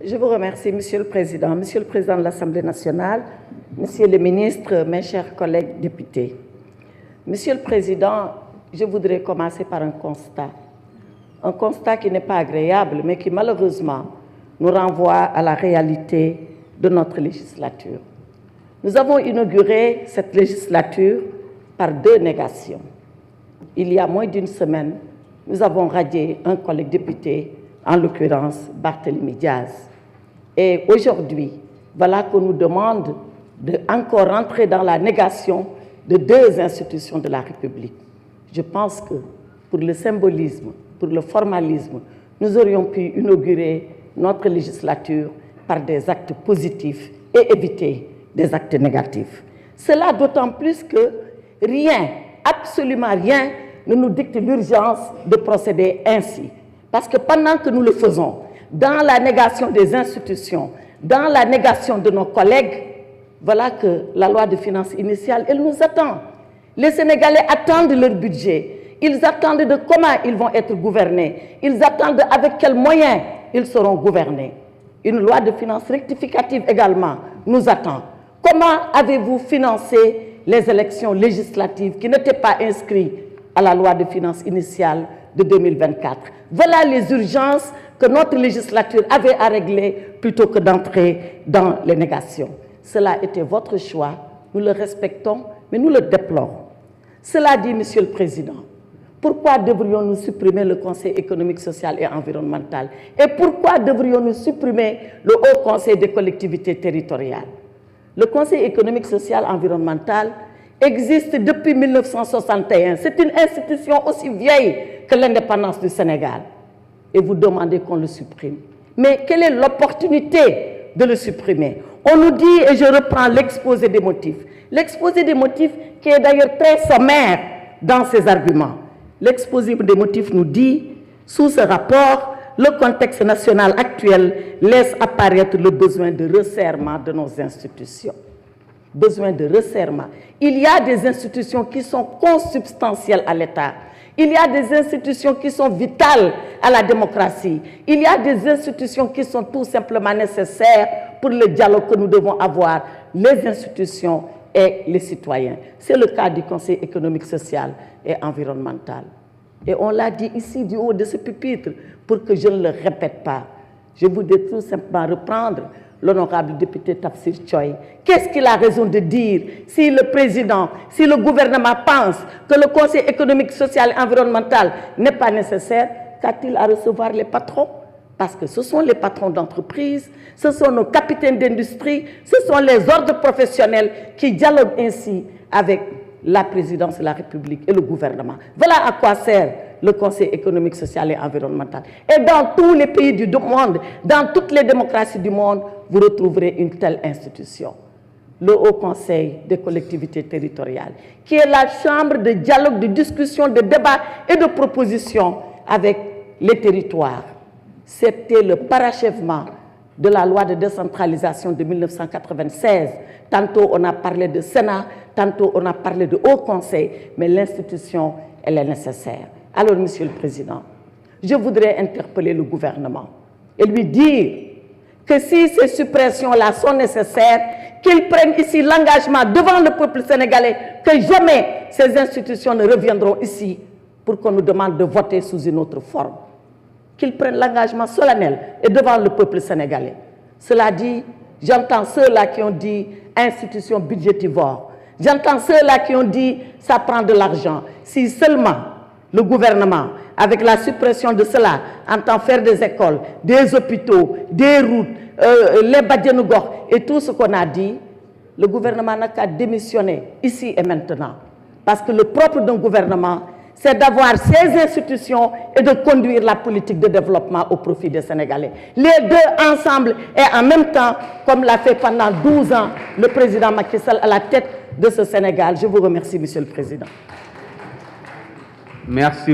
Je vous remercie, Monsieur le Président de l'Assemblée nationale, Monsieur le ministre, mes chers collègues députés. Monsieur le Président, je voudrais commencer par un constat qui n'est pas agréable, mais qui malheureusement nous renvoie à la réalité de notre législature. Nous avons inauguré cette législature par 2 négations. Il y a moins d'une semaine, nous avons radié un collègue député, en l'occurrence Barthélémy Diaz. Et aujourd'hui, voilà qu'on nous demande de encore rentrer dans la négation de 2 institutions de la République. Je pense que pour le symbolisme, pour le formalisme, nous aurions pu inaugurer notre législature par des actes positifs et éviter des actes négatifs. Cela d'autant plus que rien, absolument rien, ne nous dicte l'urgence de procéder ainsi. Parce que pendant que nous le faisons, dans la négation des institutions, dans la négation de nos collègues, voilà que la loi de finances initiale, elle nous attend. Les Sénégalais attendent leur budget. Ils attendent de comment ils vont être gouvernés. Ils attendent avec quels moyens ils seront gouvernés. Une loi de finances rectificative également nous attend. Comment avez-vous financé les élections législatives qui n'étaient pas inscrites à la loi de finances initiale de 2024? Voilà les urgences que notre législature avait à régler plutôt que d'entrer dans les négations. Cela était votre choix, nous le respectons, mais nous le déplorons. Cela dit, Monsieur le Président, pourquoi devrions-nous supprimer le Conseil économique, social et environnemental? Et pourquoi devrions-nous supprimer le Haut Conseil des collectivités territoriales? Le Conseil économique, social et environnemental existe depuis 1961. C'est une institution aussi vieille que l'indépendance du Sénégal. Et vous demandez qu'on le supprime. Mais quelle est l'opportunité de le supprimer? On nous dit, et je reprends l'exposé des motifs. L'exposé des motifs qui est d'ailleurs très sommaire dans ses arguments. L'exposé des motifs nous dit, sous ce rapport, le contexte national actuel laisse apparaître le besoin de resserrement de nos institutions. Besoin de resserrement. Il y a des institutions qui sont consubstantielles à l'État. Il y a des institutions qui sont vitales à la démocratie. Il y a des institutions qui sont tout simplement nécessaires pour le dialogue que nous devons avoir, les institutions et les citoyens. C'est le cas du Conseil économique, social et environnemental. Et on l'a dit ici du haut de ce pupitre pour que je ne le répète pas. Je voudrais tout simplement reprendre l'honorable député Tafsir Choy. Qu'est-ce qu'il a raison de dire si le président, si le gouvernement pense que le Conseil économique, social et environnemental n'est pas nécessaire? Qu'a-t-il à recevoir les patrons? Parce que ce sont les patrons d'entreprise, ce sont nos capitaines d'industrie, ce sont les ordres professionnels qui dialoguent ainsi avec la présidence de la République et le gouvernement. Voilà à quoi sert le Conseil économique, social et environnemental. Et dans tous les pays du monde, dans toutes les démocraties du monde, vous retrouverez une telle institution. Le Haut Conseil des collectivités territoriales, qui est la chambre de dialogue, de discussion, de débat et de proposition avec les territoires. C'était le parachèvement de la loi de décentralisation de 1996. Tantôt on a parlé de Sénat, tantôt on a parlé de Haut Conseil, mais l'institution, elle est nécessaire. Alors, Monsieur le Président, je voudrais interpeller le gouvernement et lui dire que si ces suppressions-là sont nécessaires, qu'il prenne ici l'engagement devant le peuple sénégalais que jamais ces institutions ne reviendront ici pour qu'on nous demande de voter sous une autre forme. Qu'ils prennent l'engagement solennel et devant le peuple sénégalais. Cela dit, j'entends ceux-là qui ont dit institution budgétivore. J'entends ceux-là qui ont dit ça prend de l'argent. Si seulement le gouvernement, avec la suppression de cela, entend faire des écoles, des hôpitaux, des routes, les Badianougor et tout ce qu'on a dit, le gouvernement n'a qu'à démissionner ici et maintenant. Parce que le propre d'un gouvernement, c'est d'avoir ces institutions et de conduire la politique de développement au profit des Sénégalais. Les deux ensemble et en même temps, comme l'a fait pendant 12 ans le président Macky Sall à la tête de ce Sénégal. Je vous remercie, Monsieur le Président. Merci.